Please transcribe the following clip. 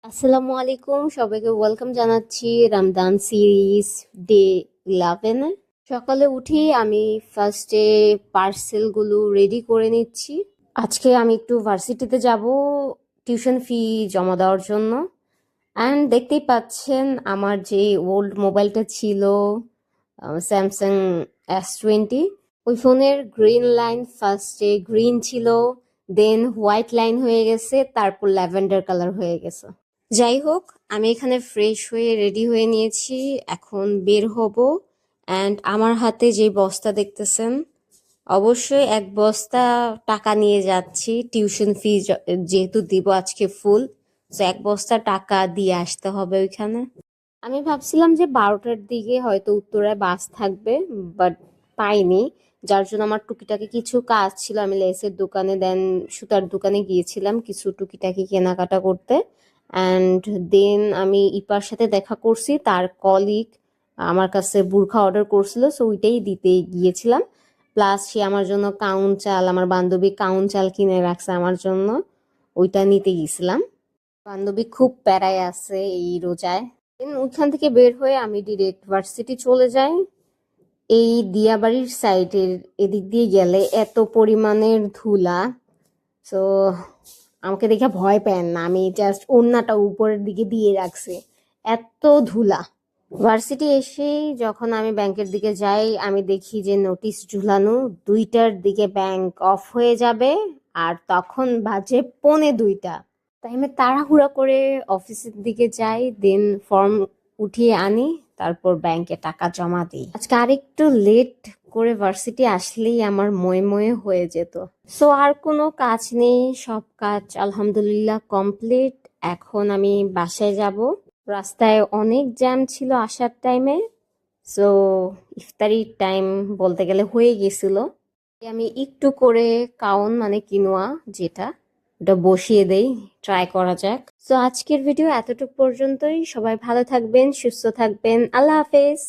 আসসালামু আলাইকুম, সবাইকে ওয়েলকাম জানাচ্ছি রমজান সিরিজ ডে 11-এ। সকালে উঠেই আমি ফার্স্টে পার্সেলগুলো রেডি করে নিচ্ছি। আজকে আমি একটু ভার্সিটিতে যাব টিউশন ফি জমা দেওয়ার জন্য। অ্যান্ড দেখতেই পাচ্ছেন আমার যে ওল্ড মোবাইলটা ছিল স্যামসাং S20, ওই ফোনের গ্রিন লাইন ফার্স্টে গ্রিন ছিল, দেন হোয়াইট লাইন হয়ে গেছে, তারপর ল্যাভেন্ডার কালার হয়ে গেছে। যাই হোক, আমি এখানে ফ্রেশ হয়ে রেডি হয়ে নিয়েছি, এখন বের হব। অ্যান্ড আমার হাতে যে বস্তা দেখতেছেন, অবশ্যই এক বস্তা টাকা নিয়ে যাচ্ছি টিউশন ফি যেহেতু দিব আজকে ফুল, তো এক বস্তা টাকা দিয়ে আসতে হবে ওইখানে। আমি ভাবছিলাম যে 12টার দিকে হয়তো উত্তরায় বাস থাকবে, বাট পাইনি। যার জন্য আমার টুকিটাকি কিছু কাজ ছিল, আমি লেসের দোকানে দেন সুতার দোকানে গিয়েছিলাম কিছু টুকিটাকি কেনাকাটা করতে। অ্যান্ড দেন আমি ইপার সাথে দেখা করছি, তার কলিগ আমার কাছে বুরখা অর্ডার করছিল, সো ওইটাই দিতে গিয়েছিলাম। প্লাস সে আমার জন্য কাউন চাল, আমার বান্ধবী কাউন চাল কিনে রাখছে আমার জন্য, ওইটা নিতে গেছিলাম। বান্ধবী খুব প্যারায় আছে এই রোজায়। ওইখান থেকে বের হয়ে আমি ডিরেক্ট ভার্সিটি চলে যাই। এই দিয়াবাড়ির সাইডের এদিক দিয়ে গেলে এত পরিমাণের ধুলা, তো আমাকে দেখে ভয় পেন না, আমি জাস্ট ওড়নাটা উপরের দিকে দিয়ে রাখছি, এত ধুলা। ভার্সিটি এসেই যখন আমি ব্যাংকের দিকে যাই, আমি দেখি যে নোটিশ ঝুলানো 2টার দিকে ব্যাংক অফ হয়ে যাবে, আর তখন বাজে 1:45। তাই আমি তাড়াহুড়া করে অফিসের দিকে যাই, দেন ফর্ম উঠিয়ে আনি, তারপর ব্যাংকে টাকা জমা দিই। আজকে আরেকটু লেট করে ভার্সিটি আসলেই আমার ময়ে ময়ে হয়ে যেত। সো আর কোনো কাজ নেই, সব কাজ আলহামদুলিল্লাহ কমপ্লিট। এখন আমি বাসায় যাব। রাস্তায় অনেক জ্যাম ছিল আসার টাইমে, সো ইফতারির টাইম বলতে গেলে হয়ে গেছিল। আমি একটু করে কাউন মানে কিনোয়া যেটা, ওটা বসিয়ে দেই, ট্রাই করা যাক। সো আজকের ভিডিও এতটুকু পর্যন্তই। সবাই ভালো থাকবেন, সুস্থ থাকবেন, আল্লাহ হাফেজ।